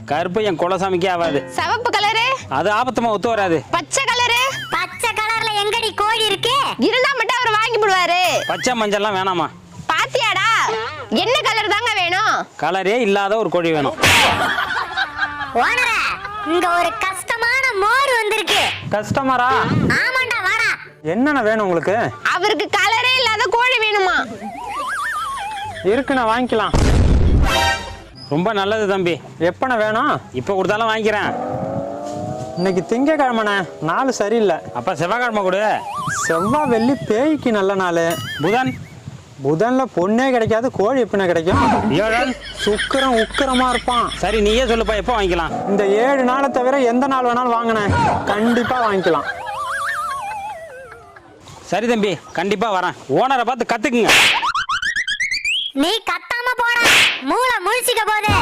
கருப்பு என் குலசாமிக்கே ஆகாது. சிவப்பு கலரு அது ஆபத்துமா ஒத்து வராது. பச்சை கலரு பச்சை கலர்ல எங்கடி கோழி இருக்கு? இருந்தா மட்டும் அவர் வாங்கி போடுவாரு. பச்சை மஞ்சள்லாம் வேணாமா? பாத்தியாடா, என்ன கலர் தாங்க வேணும்? கலரே இல்லாத ஒரு கோழி வேணும். ஓனரே, இங்க ஒரு கஷ்டமான மோர் வந்திருக்கு. கஸ்டமரா? ஆமாண்டா, வாடா. என்னென்ன வேணும் உங்களுக்கு? அவருக்கு கலரே இல்லாத கோழி வேணுமா? இருக்குண்ணா, வாங்கிக்கலாம். ரொம்ப நல்லது தம்பி. எப்பண்ண வேணும்? இப்போ கொடுத்தாலும் வாங்கிக்கிறேன். இன்னைக்கு திங்கக்கிழமைண்ணே, நாள் சரியில்லை. அப்போ செவ்வாய்க்கிழமை கொடு. செவ்வாய் வெள்ளி பேய்க்கு நல்ல நாள். புதன்? புதன்ல பொண்ணே கிடைக்காது, கோழி எப்படிண்ணே கிடைக்கும்? வியாழன்? சுக்கிரம் உக்கிரமா இருப்பான். சரி, நீயே சொல்லுப்பா, எப்போ வாங்கிக்கலாம்? இந்த 7 நாளை தவிர எந்த நாள் வேணாலும் வாங்கினேன், கண்டிப்பா வாங்கிக்கலாம். சரி தம்பி, கண்டிப்பா வரேன். ஓனரை பார்த்து கத்துக்குங்க. நீ கத்தாம போடா, மூளை முழிச்சிக்க போதே.